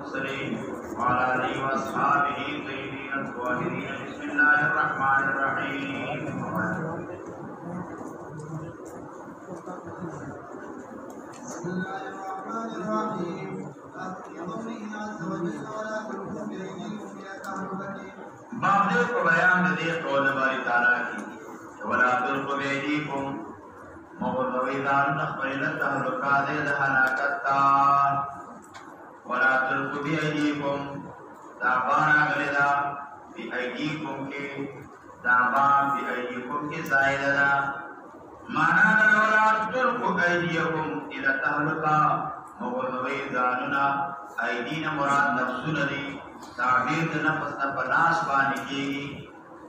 المرسلين وعلى آله وأصحابه الطيبين الطاهرين بسم الله الرحمن الرحيم بسم الله الرحمن الرحيم قوله عز وجل ولا تلقوا بأيديكم إلى التهلكة باب کو بیان دے قول باری تعالی کی ولا تلقوا بأيديكم موضوعیدان نخبرین تحلقات دہلاکتا ولا تلقوا بأيديكم دابانا غلدا بأيديكم کے دابان بأيديكم کے زائدنا مانا ولا تلقوا أيديكم إلى التهلكة موضوعیداننا ایدین مراد نفسون دی تعبیر نفس نفس بانی کی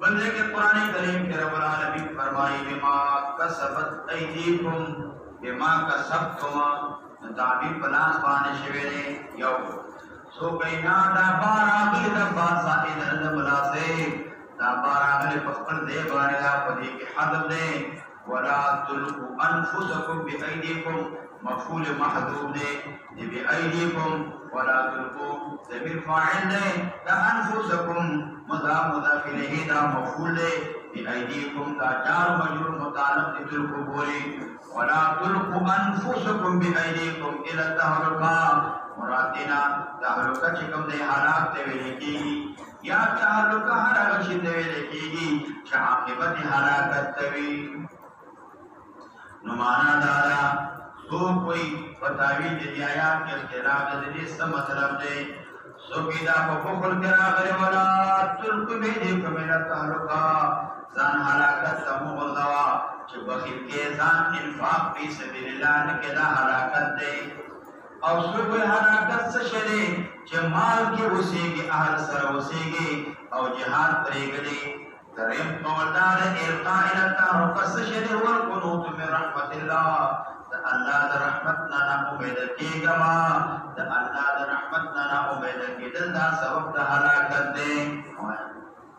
بلکہ کہ قرآن کریم کے رب العالمین فرمائی بما کسبت ایدیکم بما کسبتم تعبیر پلاس بانی شوینے یو سو کئینا دا بارا بلی دا باسا ایدن دملا سے دا بارا بلی پخبر دے بانی دا پدی کی حضر دے ولا تلقوا انفسکم بی ایدیکم مفعول محذوف دے بأيديكم ولا تلقوا ضمير فاعل دے دا انفسکم مضاف مضاف الیہ دا مفعول دے بأيديكم دا جار مجرور متعلق تلقوا بولی ولا تلقوا انفسکم بأيديكم الى التهلكة مرادنا تهلكة چکم دے حالات تے ویلے کی یا تهلكة حالات تے ویلے کی عاقبت ہلاکت تے نمانا دارا سو کوئی فتاوی دی آیات کے اختلاف دی اس مطلب دے سو بیدا کو بخل کرا کرے ولا تلق بیدیکم الى التهلكة زان ہلاکت سمو بلدوا چھ بخیر کے زان انفاق فی سبیل اللہ نکلا ہلاکت دے اور سو کوئی ہلاکت سشدے چھ مال کے اسے گے اہل سر اسے گے اور جہاد کرے گلے تریم قولدار ارقاء الى التهلكة سشدے والقنوط من رحمت اللہ اللہ دا رحمتنا نا امید کی گما دا اللہ دا رحمتنا نا امید کی دل دا سبب دا حلاکت دے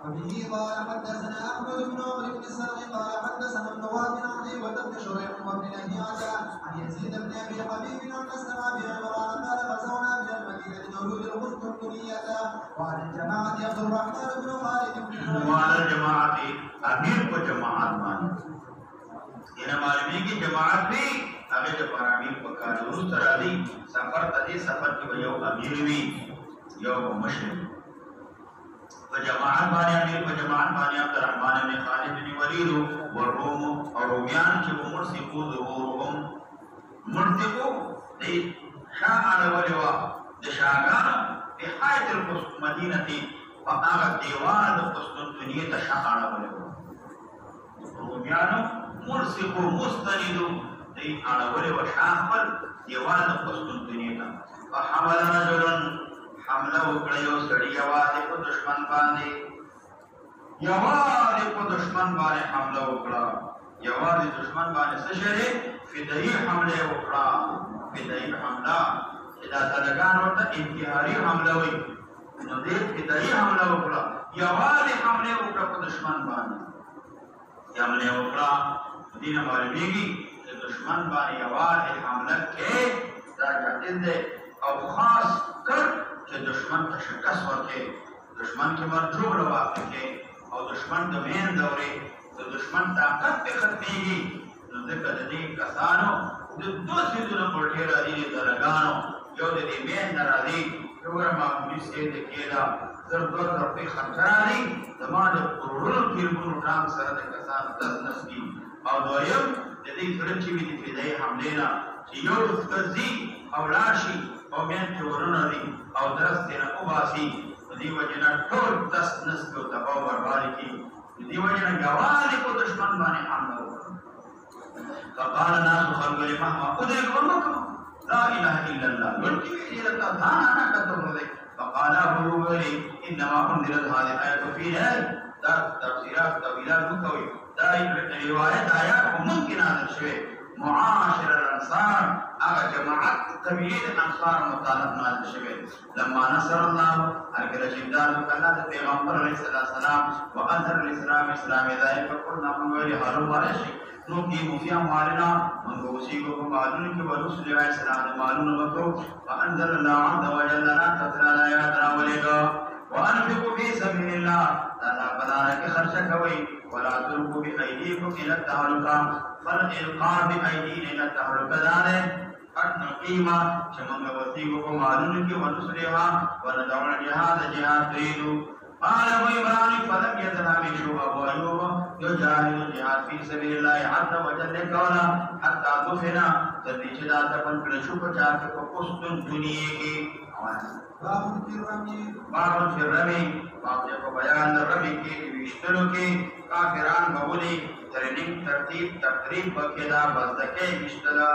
وبه قال حدثنا احمد بن عمر بن سلمة قال حدثنا ابن وهب عن عتيبة بن شريح وابن لهيعة عن يزيد بن ابي حبيب عن اسلم ابي عمران قال غزونا من المدينة نولود القسطنطينية وعلى الجماعة عبد الرحمن بن خالد بن وعلى الجماعة امیر کو جماعت مانی یہ معلومی کی جماعت بھی اگر جب امیر پکار درست را دی سفر تدی سفر کی وجہ امیر بھی یو مشرق فجماعت بانی امیر فجماعت بانی عبد الرحمن بن خالد بن ولید والروم اور رومیان کی وہ مرسقو ظهورهم مرسقو دی شاہ علی ولوا دی شاہگان بحایت المدینة فآغت دیوان قسطنطنیت شاہ علی ولوا رومیانو مرسقو مستندو دی علی ولوا شاہ پر دیوان قسطنطنیت فحمل رجلن حملہ اکڑیو سڑی یوازی کو دشمن باندے یوازی کو دشمن باندے حملہ اکڑا یوازی دشمن باندے سشرے فدائی حملے اکڑا فدائی حملہ ادا تلگان ہوتا انتحاری حملہ ہوئی ندیر فدائی حملہ اکڑا یوازی حملے اکڑا کو دشمن باندے حملے اکڑا دین معلومیگی دشمن باندے یوازی حملہ کے درجہ دے اور خاص کر کہ دشمن کا شکست ہوتے دشمن کے مردروب رواقع کے اور دشمن کا مین دورے تو دشمن طاقت پہ ختمی گی تو ذکر دی کسانو دو سیدون پڑھے را دی درگانو جو دی مین نرازی پروگرام آمونی سے دکیلا زردور رفی خمسرا دی زمان قرورل کیربون اٹھام سرد کسان دس نسکی اور دویم دی فرنچی بھی دی فیدائی حملینا چی یو اسکزی اولاشی او مین چورنا دی او درست دینا اباسی دی وجنا ٹھول دس نسل و تباو برباری کی دی وجنا گوالی کو دشمن بانے حملہ فقال ناس خلقل مہما ادرک ورمکم لا الہ الا اللہ لڑکی بھی جلتا دھانا نہ کتب دے فقالا ہو گلی انما انزلت هذه آیت فی ہے در تفسیرات طویلات مکوی دائی روایت آیات کو ممکن آدر شوے معاشر الانصار اغا جماعت قبیل انصار مطالب نازل شوه لما نصر الله ارکل شداد کلا د پیغمبر علیہ السلام واظهر الاسلام اسلام ذائق قلنا من غیر حرم ورشی نو کی مفیا مالنا من وسی کو معلوم کہ ورسول علیہ السلام معلوم وکو فانزل الله عز وجل لنا تتنا آیات راولگا وانفقوا في سبيل الله تعالی بلارک خرچ کوي ولا تلقوا بأيديكم الى التهلكه فالإلقاء بأيدينا إلى التهلكه داره أن قيمة شمن وثيقكم معلوم كي ونسلها وندعو الجهاد جهاد تريد قال أبو إمران فلم يذهب شوب أبو أيوب يجاهد الجهاد في سبيل الله عز وجل كونا حتى دفن تدريجنا تفن في الشوب جاك فقصد الدنيا باب في الرمي باب کو بیان رمی کی وشتلو کی کافران بولی ترنیم ترتیب تقریب بکدا بزدکے وشتلا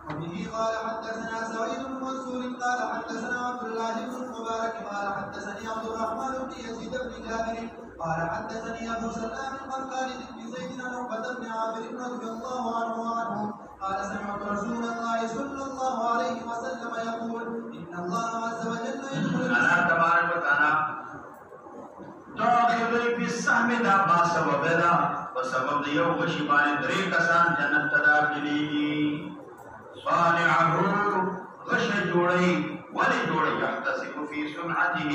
وبه قال حدثنا سعيد بن منصور قال حدثنا عبد الله بن المبارك قال حدثني عبد الرحمن بن يزيد بن جابر قال حدثني ابو سلام عن خالد بن زيد عن عقبة بن عامر رضي الله عنه قال سمعت رسول الله صلى الله عليه وسلم يقول ان الله عز وجل يدخل الله تبارك وتعالى داخل في السهم دا باسبب دا وسبب دیو غشبان درې کسان جنت تداخلي صانعه غش جوړي ولی جوړي يحتسب في صنعته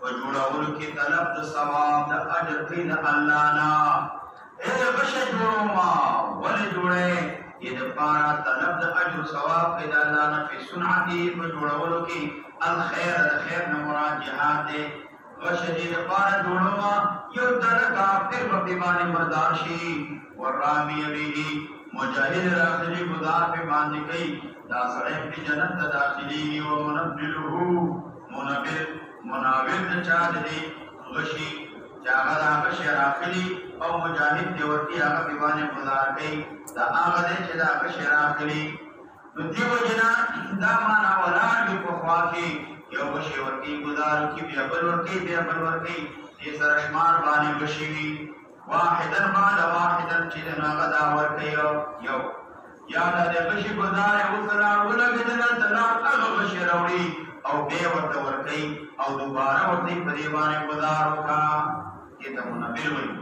وجوړول کی طلب د ثواب د اجر کین الله نا اے غش جوړما ولی جوړي یہ پارا طلب د اجر ثواب کین الله نا په صنعته وجوړول کی الخير الخير مراد جهاد دے وشدید پارا جوړما یو درکا پھر بیمانی مرداشی والرامی به مجاهد راخلی خدا په باندې کوي دا سړی په جنت داخلي او منابر د چا دي غشي چاغه دا غشي راخلی او مجاهد دی ورته هغه په باندې خدا کوي دا هغه چې دا غشي راخلی نو دیو جنا دا معنا ولاد په خوا کې یو غشي ورته ګزار کی بیا بل ورته دې سره شمار باندې غشي واحدا بعد واحدا چې هغه دا ورته یو یا دا غشي ګزار او سره ولګیدل تلار هغه غشي راوړي او به ورته ورته او دوباره ورته په دې باندې ګزار وکا چې ته مونږ ویل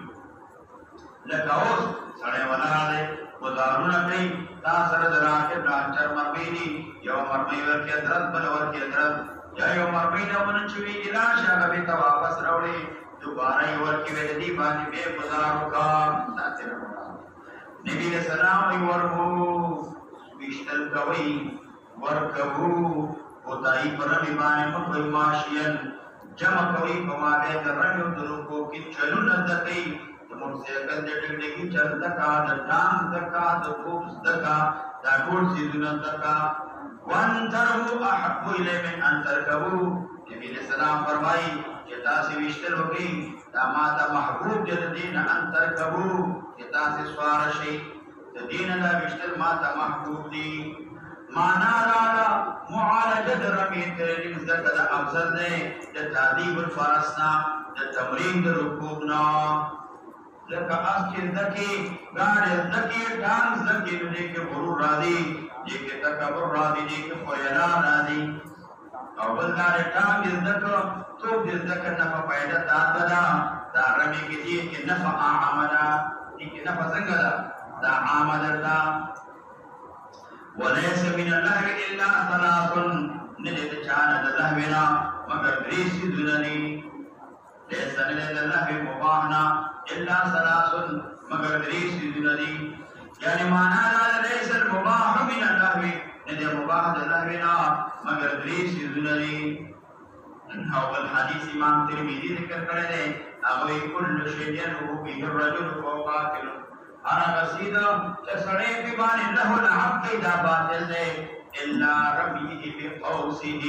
لکه اوس سړی ولاله ګزارونه کوي تا سره دراکه ډاکټر مرمینی یو مرمۍ ورته درد بل ورته درد یا یو مرمۍ نه ونچوي علاج هغه به واپس راوړي دوباره یو ورکی ویل دی باندې به گزار وکا ساتره نبی علیہ السلام ورکو بیشتل کوي ورکو خدای پر باندې مخوي ماشین جمع کوي په ماده درنو درکو کې چلو نه دکې موږ څنګه د دې کې چل دکا د ټان دکا د کوس دکا دا ټول سيزونه دکا وان ترو احب الی من ان ترکبو نبی علیہ السلام فرمایي تاسي وشتل وکي دا ما ته محبوب دې دین ان ترکبو چې تاسي سوار شي د دین دا وشتل ما ته محبوب دي معنا دا معالجه رمی ترین زکه دا افضل نه د تعذيب الفرسنا د تمرین د رکوبنا لکه اس کې دکی ګاډ دکی ډانس دکی دې کې غرور راځي دې کې تکبر راځي دې کې خیال راځي او بل دار ټانګ زدکو تو زدک نه په پیدا دادا دا رمی کې دې کې نفع عاملا دې کې نفع څنګه دا عاملا وليس من اللهو الا ثلاث ندت چان اللهونا مگر دریس دنني ليس من اللهو مباحنا الا ثلاث مگر دریس دنني يعني معنى ليس المباح من اللهو ندت مباح اللهونا مگر دریس دنني او الحديث امام ترمذي ذکر کړی دی هغه کل شيء ينهو به الرجل فهو قاتل انا رسید چسڑے کی بانی له الحق دا باطل دے الا ربیه بقوسه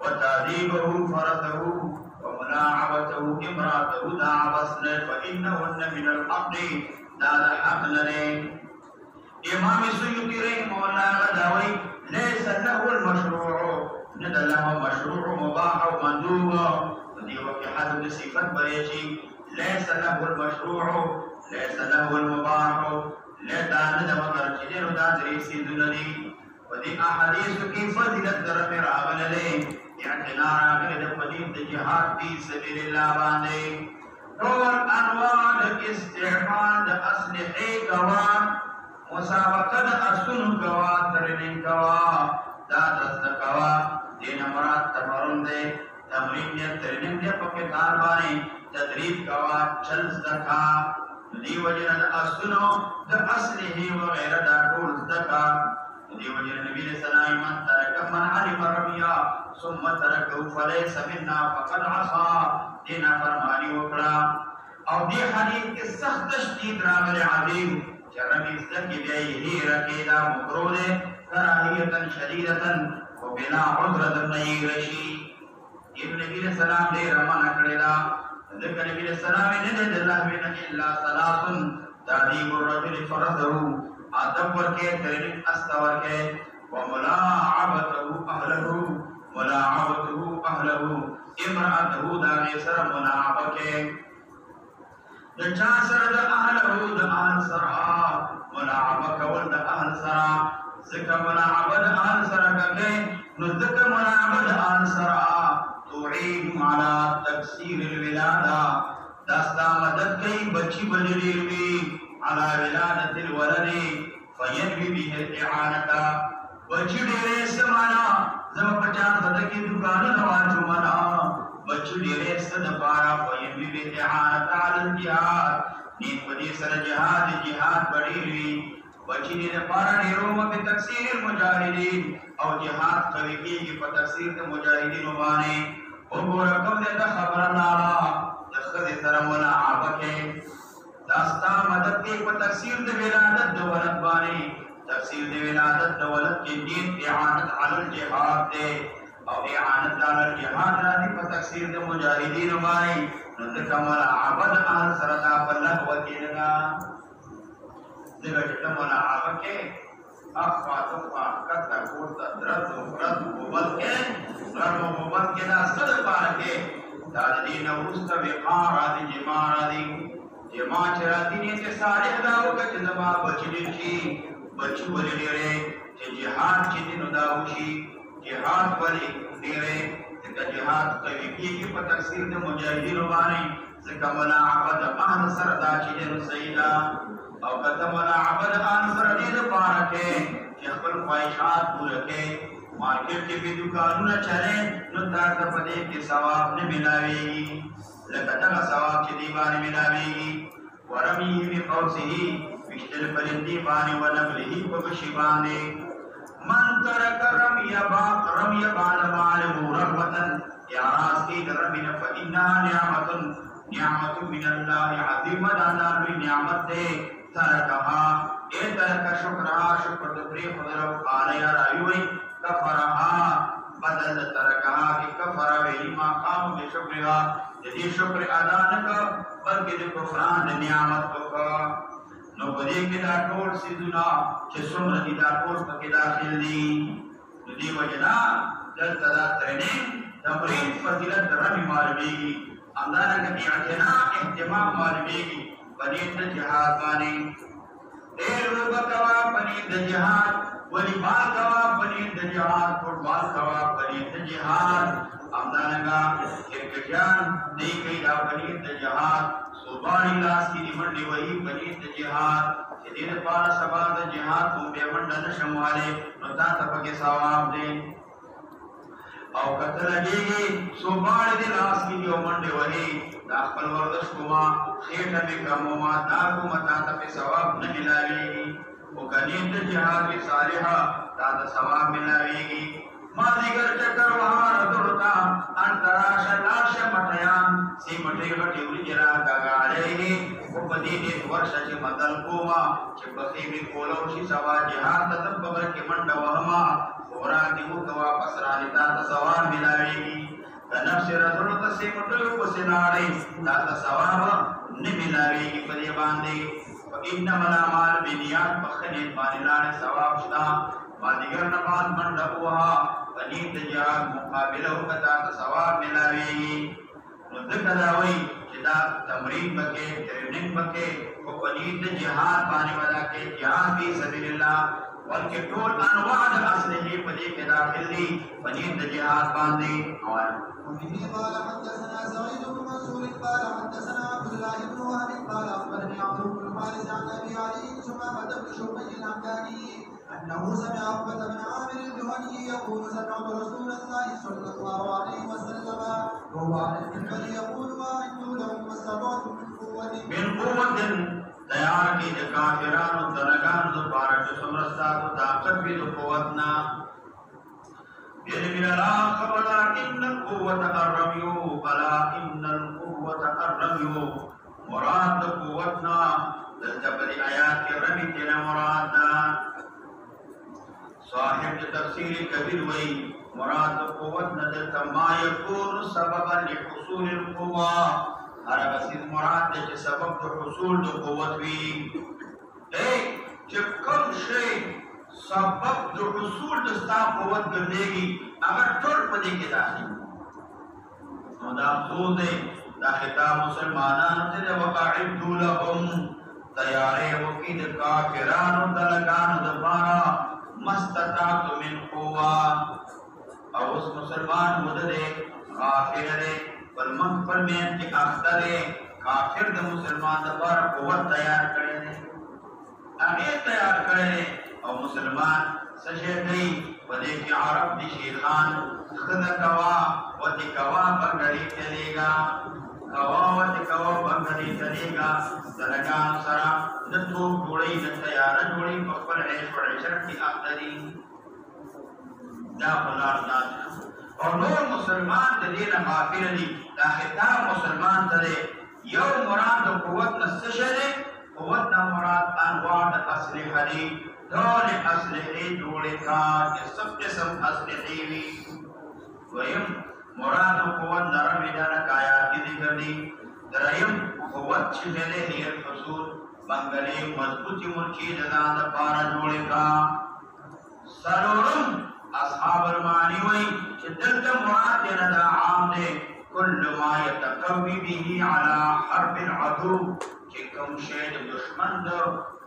وتعذيبه فرثه وملاعبته امراته دا عبسن فإنهن من الحق دا حق لنے امام سیوطی رحمه الله غداوی ليس له المشروع ندى له مشروع مباح ومندوب ودي وقت حدد صفت بريشي ليس له المشروع ليس له المباح لدان د مگر چې نو دا درې سیدونه دي په دې احادیث کې فضیلت درته راغللې اعتنا راغلې د پدې د جهاد فی سبیل الله باندې ټول انواع د استعمال د اسلحه کوا مسابقه د اسونو کوا ترنین کوا دا دست کوا دین مراد تمرون دے تمرین دے ترنین دے پکې کار باندې تدریب کوا چل زکا دی وجه د اسونو د اسلحه وغیرہ دا ټول زکا دی وجه نبی صلی الله علیه وسلم ترک من علم الرمیا ثم ترکه فليس منا فقد عصى دینا فرمانی وکړه او دی حدیث کې سخت تشدید راغلی عظیم چرمی زکی بیئی رکیدا مکروه کراہیتا شدیدتا و بلا عذرت نئی رشی ابن نبی علیہ السلام دے رمان اکڑیدا ذکر نبی علیہ السلام ندد اللہ بین اللہ صلاة تعدیب الرجل فرده آدم ورکے ترنک است ورکے وملاعبته اہلہ امرأته دانے سر ملاعبکے دچاسر دا اہلہ دا اہل سرا ملاعبک ولد اہل سرا ذکر ملاعبد اہل سرا ککے نذکر ملاعبد اہل سرا تعین علی تکسیر الولادہ داستا مدد کئی بچی بجلیوی علی ولادت الولد فینوی بیہ الاعانتا بچی دیرے سمانا زم 50 صدقی دکان نواجو منا بچی دیرے صد پارا فینوی بیہ اعانتا علی الجہاد نیت پدی سر جہاد بڑیوی بچی دیر پارا نیروم پی تکسیر المجاہدین او جہاد قویقی کی پا تکسیر مجاہدین بانے او رقم دیتا خبر نالا دخد سر ملاعبکے داستا مدد کی پا تکسیر دی ولادت دولت بانے تکسیر دی ولادت دولت کی نیت اعانت علی الجہاد دے او اعانت علی الجہاد راتی پا تکسیر دی مجاہدین بانے نذکر ملاعبد آن سرطا پلہ وطیلنا ذکر ملاعبکے اخفا تخفا کتا کورتا درد و فرد و مبت کے نا صد پارکے داد دین وسط وقار آدی جماع آدی جماع چرا دینی صالح داو کچ زما بچی ولی دیرے جہاد چی دینو داوشی جہاد ولی دیرے جہاد قویقی کی پا تکسیر دے مجاہدین بانے ذکر ملاعبد آن سردا چی دینو سیدہ او کتا ملاعبد آن سردید پارکے اخبر خواہشات پورکے مارکیٹ کے بھی دکانوں نہ چلے نو تارتا پدے کے ثواب نے ملاوے گی لکتا ثواب چی دیبانی ملاوے گی ورمیہ بی قوسہی وشتل پرندی بانے ونبلہی پبشی بانے من ترک رمی بان معلمو رغبتن اعراض کی رمی فإنہا نعمت من اللہ عظیم اللہ نعمت دے ترکہا اے ترک شکرہا شکر دبری خدرو آلیا رائیوئی کفرہا بدل ترکہا کہ کفرہ ویلی مقام بے شکرہا جدی شکر ادا نکا بلکہ دے کفران دے نعمت کا نو بدے کے دا ٹول سیدنا چھ سمر دی دا ٹول پکی داخل دی نو دی وجنا جلتا دا تریننگ تمرین فضیلت رمی معلومی گی اندارہ کا اہتمام معلومی گی بنید جہاد بانے دیر روبا کوا بنید جہاد والیبال کوا بنید جہاد فوٹبال کوا بنید جہاد امدانگا کرکٹیان دی کئی دا بنید جہاد سوبانی لاس کی دی منڈی وہی بنید جہاد دیر پارا سباد جہاد تم بے منڈن شموالے نتا تپکے سواب دیں او کتر لگے گی سوبانی دی لاس کی دیو منڈی وہی داخل وردش کما خیٹا میں کموما داکو متا تپی ثواب نملاوے گی او کنید جہاد بھی صالحہ دادا ثواب ملاوے گی مازیگر چکر وہاں ردرتا انتراش لاش مٹیان سی مٹی غٹی اولی جرا گاگالے گی او پدیدیت ورشا چی مدل کوما چی بخیبی کولوشی سوا جہاد تتب بگر کی منڈ وہما خورا دیو کوا پسرانتا تصواب ملاوے گی نفس رسول تسی مٹلو پسناڑی داتا ثواب نملاوے گی پدی باندے انما الاعمال بالنیات بخنیت بانلان ثواب شدا مادیگر نبات منڈ اوہا بنید جہاد مقابلہ کتا ثواب ملاوے گی ذکر داوی چې دا تمرین پکې ټریننګ پکې او پنځه د جهاد باندې ولا کې جهاد فی سبیل الله ولکه ټول انواع د اصله په دې کې داخل دي پنځه د جهاد باندې وبه قال حدثنا سعيد بن منصور قال حدثنا عبد الله بن وهب قال اخبرني عبد بن الحارث عن ابي علي سمامه بن شعبه الحمداني انه سمع عقبه بن عامر الجهني يقول سمعت رسول الله صلى الله عليه وسلم وهو على المنبر يقول واعدوا لهم ما استطعتم من قوه تیار کی د کافرانو دلګانو د پاره چې څومره ستاسو طاقت وي د قوتنا دې میرا خبردار ان القوه الرمي الا ان القوه الرمي مراد د قوتنا د جبل آیات کې رمي دې مراد صاحب تفسیر کبیر وی مراد د قوتنا د تما یکون سببا لحصول القوه هر بسیط مراد دے چې سبب د حصول د قوت وی چې کوم شی سبب د حصول د ستا قوت ګرځيږي اگر ټول په دې کې داخلي نو دا څه دی دا خطاب مسلمانانو ته د وقاعدوا لهم تیارې وکړي د کافرانو د لګانو د بارا مستطاعت من قوه او اوس مسلمان مدده کافر دی فرمان فرمین کی اختر کافر د مسلمان دبار قوت تیار کړي دي هغه تیار کړي او مسلمان سجه کوي په دې کې عرب دي شیخان خدای کوا وتی کوا بنګړي چلےګا کوا وتی کوا بنګړي چلےګا دلګان سره د تو جوړي د تیار جوړي په خپل عيش او عشرت کې اختري دا بلار ذات اور نور مسلمان د دې نه غافل دي دا خطاب مسلمان ته یو مراد د قوت نستشره قوت نه مراد انواع د اسلحه دي ټول اسلحه جوړه کا چې سب قسم اسلحه وي ویم مراد قوت نرم اداره کایا دي ذکر دي دریم قوت چې له هي حصول بنگلې مضبوطی مرچی د ځان لپاره جوړه کا سرورم اصحاب المعانی وی چې دلته مراد نه دا عام دی كل ما يتقوي به على حرب العدو چې کوم شی د دشمن د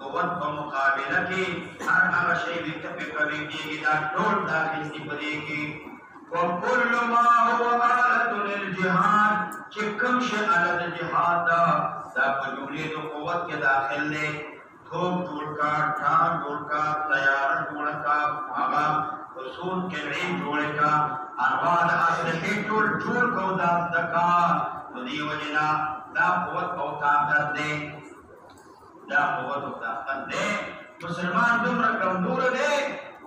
قوت په مقابله کې هر هغه شی د کفې کوي کېږي دا ټول داخل دي په دې کې وكل ما هو آلة للجهاد چې کوم شی آلة د جهاد دا په جملې د قوت کې داخل دی توپ جوړ کا ټانک جوړ کا تیار جوړ کا هغه رسول کے لئے جوڑے کا انواد اسلحے ټول ټول کو دا دکا ودی وجنا دا قوت او طاقت دے دا قوت او طاقت دے مسلمان دومره کمزور دے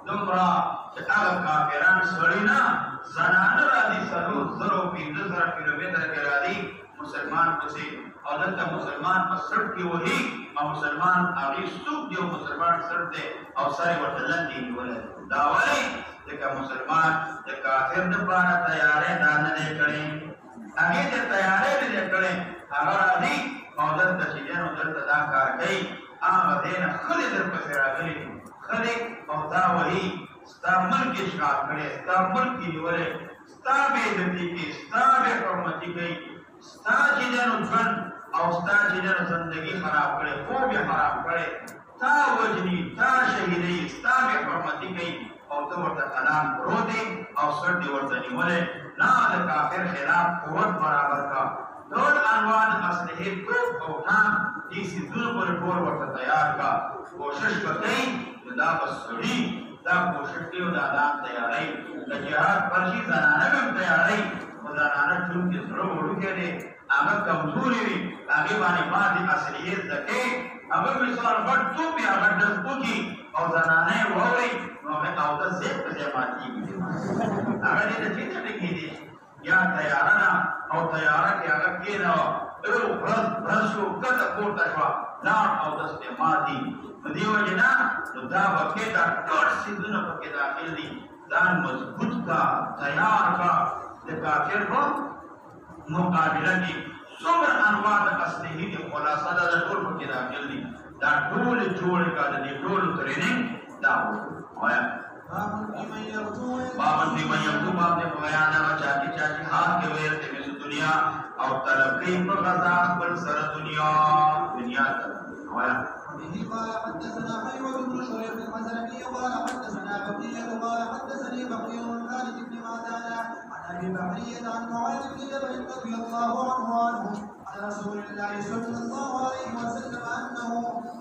دومره چې هغه کافران سړینا زنانه راځي سلو زرو 15 کیلومتر کې راځي مسلمان پسې او دلته مسلمان په سړک کې وਹੀ او مسلمان هغه څوک دی مسلمان سړک دی او ساري ورته لاندې نیولای دا وایي چې مسلمان د کافر د لپاره تیارې نه کړي هغه ته تیارې نه کړي هغه راځي او دلته چې جنو دلته دا کار کوي هغه دې نه خلې در پسې راغلي خلې او دا وایي ستا ملک اشغال کړي ستا ملک نیولای ستا به عزتي کې ستا به حرمتي کوي ستا چې جنو ځن او ستا چې جنو زندگی خراب کړي خوب یې خراب کړي تا وجنی تا شهیدی ستا به حرمتي کوي او تو ورته کلام پرو دی او سر دی ورته نیولې نه د کافر خلاف قوت برابر کا ټول انواع اسلحه توپ او ټانک دې سيزونو پر ټول ورته تیار کا کوشش وکړي دا بسړي دا کوشش دی او دا ځان تیارای د جهاد پرشي زنانه هم تیارای او زنانه ټول کې سره وړو کې دي هغه کمزوري وي هغه باندې باندې اسلحه ځکه هغه مثال ورته بیا هغه د پوکي او زنانه ووري نو هغه او د زیات په ځماتي هغه دې ته چې ټکی دي یا تیارانه او تیاره کې هغه کېنو او برسو کته پورته شو لا او د استعمالي دیو جنا دا وکي دا ټول سيزونه پکې داخل دي ځان مضبوط کا تیار کا د کافر په مقابله کې څومره انواع د اسلحې د خلاصه د ټول پکې داخل دي دا ټول جوړ کا د ټول ټریننګ دا وایا بابن دی مې یو باب نه بیان نه چاچی چاچی حال کې ویل ته دنیا او تلقی پر غزا پر سر دنیا آیا وبه قال حدثنا حيوة بن شريح الحزرمي قال حدثنا بقية قال حدثني بقية عن خالد بن معدان عن ابي بحرية عن معاذ بن جبل رضي الله عنه عن رسول الله صلى الله عليه وسلم انه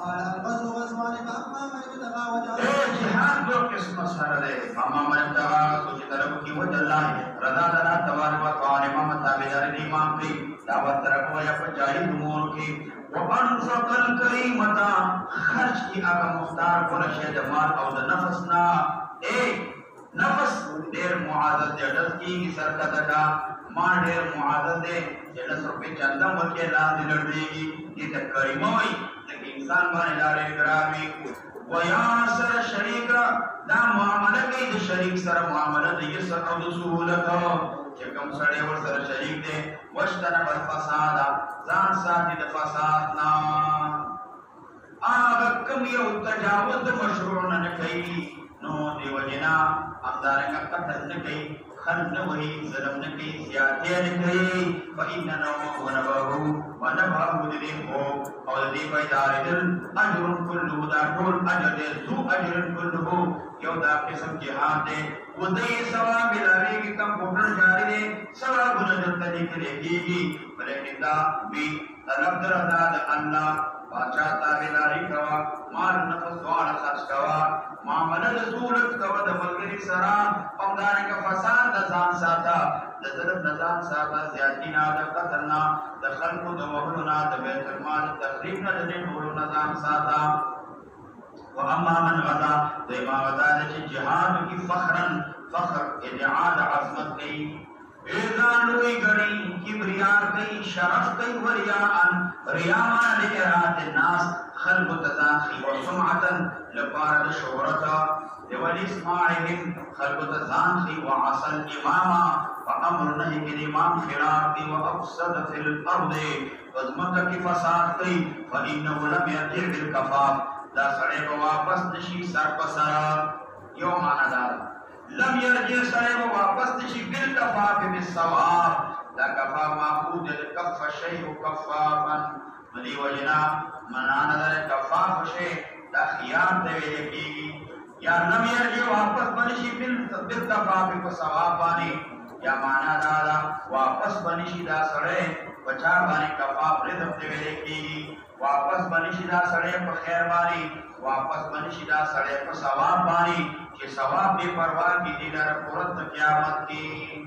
قال الغزو غزوان فاما من ابتغى وجه جهاد دو قسم سره ده اما من ابتغى سوچ طرف کی وجه اللہ رضا اللہ تبارک و تعالی امام تابعدار امام کی دعوت طرف و یا جاری امور کی وانفق الكريمة خرج کی آقا مختار ورشی دمال او دا نفسنا ایک نفس دیر معادل دے ڈس کی سرکت کا ماں دیر معادل دے جلس روپے چندم وکی لان دی لڑ دے گی یہ تا کریمہ ہوئی لیکن انسان بانے لارے گرامی ویان سر شریک دا معاملہ کئی دا شریک سر معاملہ دے یسر او دا سہولت چکم سڑے ور سر شریک دے وشتنب الفسادا زان ساتي د فسادنا آغا کم یو تجاوز مشروع نه کوي نو دی وجنا امدارنګ قتل نه کوي خن نه وهي ظلم نه کوي زیاتې نه کوي فإننا ونبهه دې هو او دې پیدارل اجر كله دا ټول اجر ذو اجر كله یو دا قسم جهاد دی ودې ثواب لري کم پټر جاری دی ثواب نه درته کېږي بلکې دا وی طلب دردا د الله باچا تابعداري کوا مال نفس وال خرج کوا معاملہ رسولت کوا د ملګری سره پمدارنګ فساد د ځان ساته د ظلم د ځان ساته زیاتینا د قتلنا د خلقو د وحلنا د بیت المال تخریب نه د ټولو نه ځان ساته واما من غدا د ما غدا د جهاد کی فخرا فخر ادعاء عظمت کی ایزان لوی گڑی کبریار کئی شرف کئی وریاءن ریامان لئرات الناس خلق تزاخی و سمعتا لپارد شہرتا والاسماعهم خلق تزاخی و عصل اماما فامر نہیں کہ امام خلاف دی و افسد فی الارض وزمکہ کی فساد کئی فإنه لم يرجع بالکفاف دا سڑے کو واپس نشی سر پسرا یو مانا دارا لم يرجع سره واپس نشي بالکفاف بالثواب دا کفا ماخوذ الکف شيء کفافا مدی وجنا منانا در کفاف شيء دا خیار دے کی یا لم يرجع واپس بنشي بالکفاف بالثواب بانی یا معنا دا واپس بنشي دا سره بچا بانی کفاف رزق دے کی واپس بنشي دا سره په خیر بانی واپس بنشي دا سره په ثواب بانی کہ ثواب بے پرواہ کی دیدار پورت قیامت کی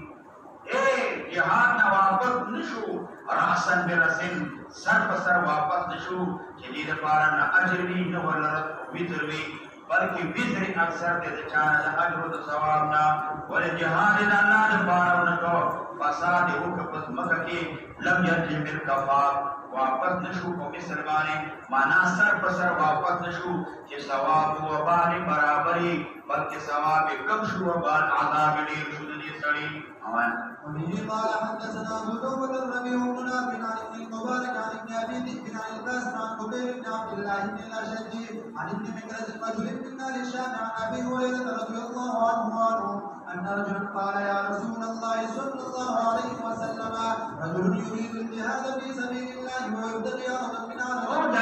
اے جہاد نہ واپس نشو راسن برسن سر بسر واپس نشو جدید پارا نہ اجر بھی نہ ولرت وزر بھی بلکہ وزر اکثر دے چانا نہ اجر و ثواب نہ ول جہاد نہ اللہ نے پارا نہ کو فساد ہو کپس مکہ کی لم یرجع بالکفاف واپس نشو کو مسلمانے مانا سر بسر واپس نشو کہ ثواب و بال برابری بلکہ ثواب کم شو بال عذاب دیر شد دی سڑی آمان وبه قال حدثنا ابو داود الربيع بن نافع عن ابن المبارك عن ابن ابي ذئب عن القاسم عن قبيل بن عبد الله بن الاشج عن ابن مكرز رجل من اهل الشام عن ابي هريره رضي الله عنه ان رجلا قال يا رسول الله صلى الله عليه وسلم رجل يريد الجهاد في سبيل الله ويبتغي عرضا من عرض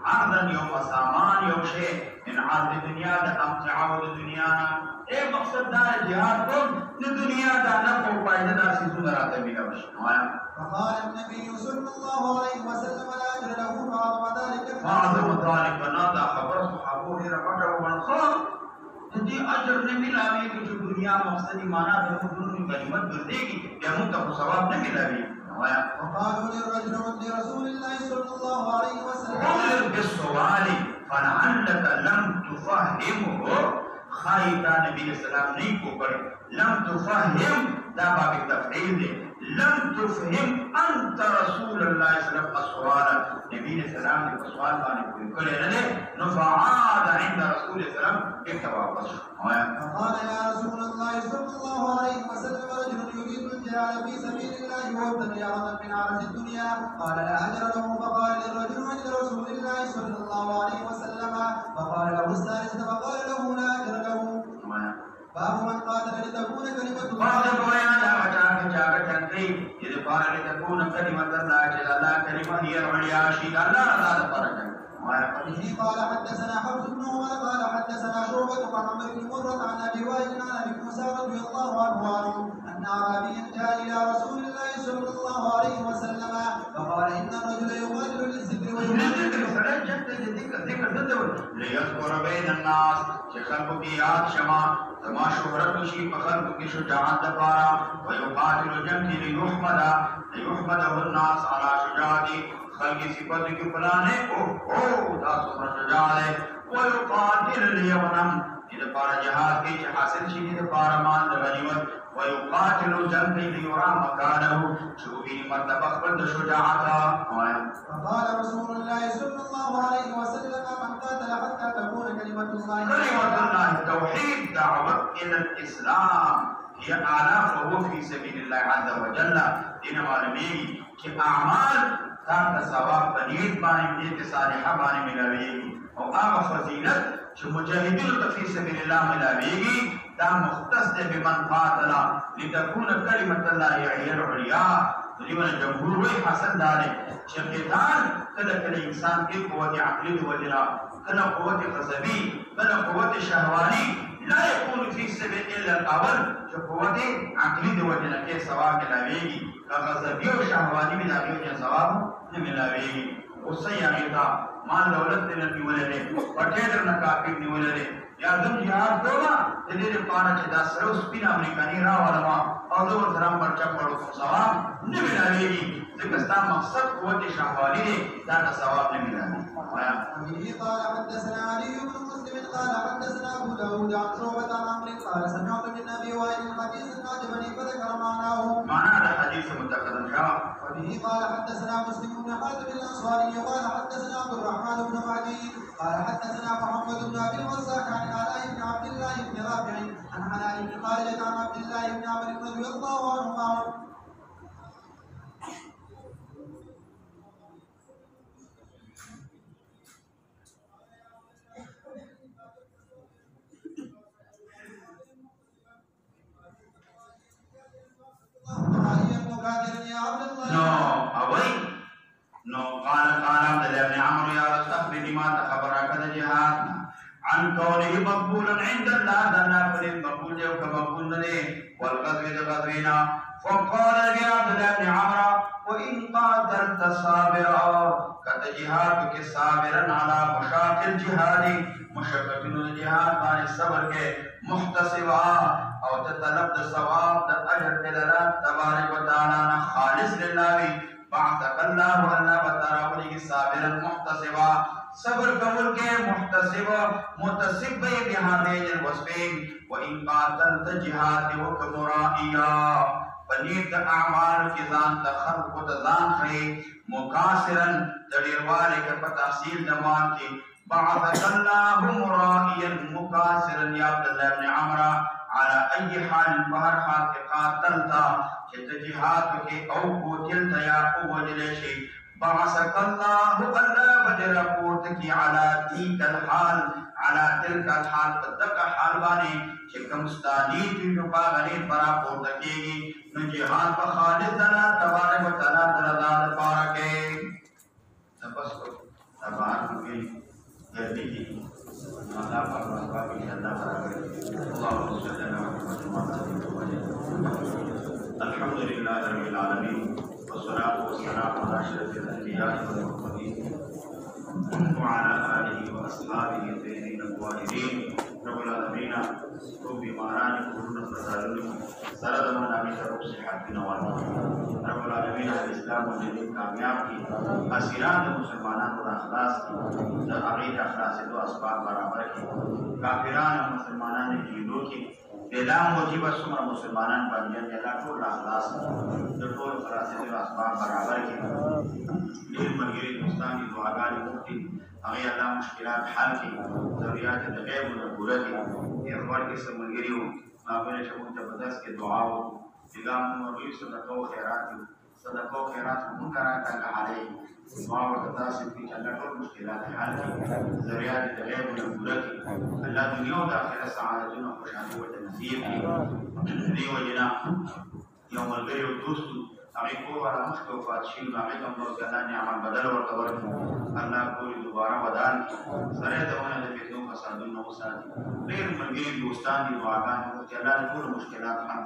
عرضا يوم سامان يوم شيء من عرض الدنيا دا امتعاء الدنيا اے مقصد دار جهاد کو دنیا دا نفع و فائدہ دار سے سنراتا ملا وش فقال النبي صلى الله عليه وسلم لا اجر له فاعظم ذلك بنادا خبر صحابو ہی رکھا والخوف جدی اجر نے ملاوی کہ جو دنیا مقصدی مانا دے دنیا کلمت بردے گی یا منتخب ثواب نہ ملاوی وقالوا للرجل لرسول الله صلى الله عليه وسلم قل بالسؤال فلعلك لم تفهمه خائتا نبی السلام نہیں کو پڑھ لم تفهم دا باب تفعیل دے لم تفهم انت رسول اللہ صلی اللہ علیہ وسلم نبی السلام نے سوال بانے کوئی کرے نہ نفعاد عند رسول السلام ایک واپس فقال يا رسول الله صلى الله عليه وسلم رجل يريد الجهاد في سبيل الله ويبتغي عرضا من عرض الدنيا قال لا اجر له فقال للرجل عند رسول الله صلى الله عليه وسلم فقال له الثالث فقال له لا اجر له باب من قاتل لتكون كلمة الله بعد بویا دا بچا کے جاگا چنتے یہ دبار لتكون كلمة الله جل الله كلمة هي العليا شيء الله رضا دبارك وبه قال حدثنا حفص بن عمر قال حدثنا شعبة عن عمرو بن مرة عن ابي وائل عن ابي موسى رضي الله عنه ان اعرابيا جاء الى رسول الله صلى الله عليه وسلم فقال ان الرجل يبادر للذكر ليذكر بين الناس خلق کی یاد شما تما شهرت شی خلق کی شجاعت دپارا ويقاتل جنگ ليحمده الناس على شجاعته خلق صفت کی فلانے او دا سمر شجاع ہے ويقاتل ليغنم اذا پارا جہاد کی حاصل شی اذا پارا مان غنیمت ويقاتل جنگ ليرى مكانه شوفي مرتبه خپل شجاعت فقال رسول الله صلى الله عليه وسلم من قاتل حتى تكون كلمة الله التوحيد دعوة إلى الإسلام هي أعلى فهو في سبيل الله عز وجل دين معلومي کہ أعمال تاک ثواب بنیت بانی نیت صالحہ بانی ملاویگی اور آغا فضیلت جو مجاہدین فی سبیل اللہ ملاویگی دا مختص دے بمن قاتل لتكون كلمة الله هي العليا تقريبا الجمهور وی حسن دارے کہ قتال کدا کدا انسان کی قوت عقلی وجنا کدا قوت غضبی کدا قوت شہوانی لا يكون في سبيل الا الاول جو قوت عقلی وجنا کے ثواب ملاویگی غضبی و شہوانی ملاویگی کے ثواب نہ ملاویگی اس سے یعنیتا مان دولت دے نبی ولدے پٹیڈر نکاکب نی ولدے یا دم جہاد دولا دلیل پانا چدا سرو سپین امریکانی را ولما اور دو ورزرام پرچا پڑو ثواب نہ ملاویگی ذکرستا مقصد قوت شہوالی دے داتا ثواب نہ ملاویگی وبه قال حدثنا علي بن مسلم قال حدثنا ابو داود عن شعبة عن عمرو قال سمعت من ابي وائل الحديث عجبني فذكر معناه معنى هذا حديث متقدم شاء وبه قال حدثنا مسلم بن حاتم الانصاري قال حدثنا عبد الرحمن بن مهدي قال حدثنا محمد بن ابي الوزاك عن علاء بن عبد الله بن رافع عن حلال بن خالد عن عبد الله بن عمرو رضي الله عنهما قال عبد الله بن عمرو يا رسول أخبرني ما تخبرك هذا جهاد عن كونه مقبولا عند الله دنا فريد مقبول جو كمقبول نده والغزو غزونا فقال لي عبد الله بن عمرو وإن قاتلت صابرا كتجهاد صابرا على مشاق الجهاد مشقة الجهاد بان الصبر کے محتسبا او تطلب الثواب اجر الله تبارك وتعالى خالص لله بعثك الله الله بتراولي صابرا محتسبا صبر قبول کے محتسبا متصب بهذين الوصفين وإن قاتلت جهاد وكمرائيا فنيت اعمال كذان تخلق تزان خي مكاسرا تديروالك فتحصيل دمان کی بعثك الله مرائيا مكاسرا يا عبد الله بن عمرو على اي حال بهر حال قاتلتا جهاد کے او قتلت یا وجلشي بعثك الله الله بدر قوتك على تلك الحال على تلك الحال تدق حال بانی چکم استانی تیو پاگنی پرا قوتکی نجیحان پا خالد دنا تبارک و تعالی درزاد پارکے نفس کو تبارک کی جلدی کی اللہ پاک رسوا کی اللہ پراکے اللہ صلی اللہ علیہ وسلم الحمد للہ رب العالمین والصلاة والسلام على أشرف الأنبياء والمرسلين وعلى آله وأصحابه الطيبين الطاهرين رب العالمين رب ماران كلنا فضائل سرد من أبي شرف صحة نوال رب العالمين الإسلام والدين كامياب کی اسیران مسلمانان اور اخلاص کی عقید اخلاص دو اسباب برابر کی کافران مسلمانان جیدو کی اعلام ہوتی بس عمر مسلمانان بانیان اللہ ٹول اخلاص دو ٹول فراسد و اسباب برابر کی دل منگیری دوستانی دعاگانی مکتی اغی اللہ مشکلات حل کی ضروریات غیب و نبورہ کی اخبار کی سب منگیری ہو مابین شکون تبدس کے دعا ہو نظام مرغیب صدقہ و خیرات کی صدقہ و خیرات منکرات کا علیہ دعا و تتاثر کی اللہ ٹول مشکلات حل کی ضروریات غیب و نبورہ کی اللہ دنیا و داخل سعادتنا خوشحالی و تنظیر کی دیو جنا یوم الغیر و دوستو هغه کو ولا مشکو فاتشین هغه کوم نو ځان عمل بدل ورته ورکړي الله کوی دوباره ودان سره دونه د فتنو فسادونو وساتي ډېر مرګي دوستان دي دعاګانې چې الله ټول مشکلات حل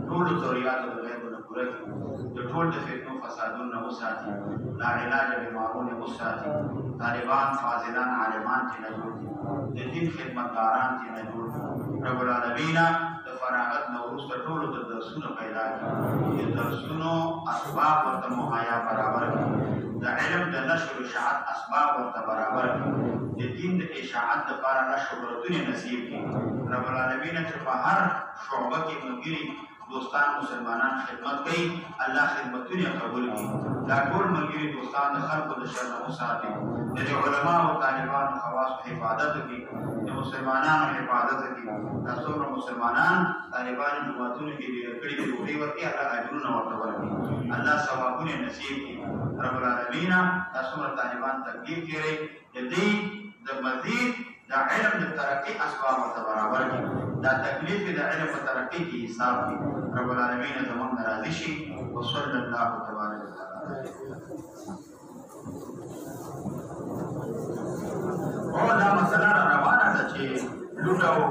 ټول ضرورت د غیبونو پوره کړي د ټول د فتنو فسادونو وساتي لا علاج بیمارونو وساتي طالبان فاضلان عالمان چې نه جوړ دي د دین خدمتګاران چې نه جوړ دي رب العالمین د فراغت نو وروسته ټول د درسونو پیدا کړي د درسونو اسباب ورته مهیا برابر کړي د علم د نشر او اشاعت اسباب ورته برابر کړي د دین د اشاعت لپاره نشر ورتونه نصیب کړي رب العالمین چې په هر شعبه کې ملګري دوستان مسلمانان خدمت کوي الله خدمتونه قبول کړي دا ټول ملګري دوستان د خلکو د شر نه وساتي د علماء او طالبانو خواص حفاظت کوي د مسلمانانو حفاظت کوي تاسو مسلمانان طالبان جماعتونو کې ډېر کړي دي او ورته الله اجرونه ورته ورکړي الله ثوابونه نصیب کړي رب العالمین تاسو طالبان تکلیف کړي د دې د مزید د علم د ترقی اسباب ورته برابر کړي دا تکلیف د علم په ترقی کې حساب کړي رب العالمین زموږ راضي شي وصلی الله تبارک وتعالى او دا مسله روانه ده چې لوټو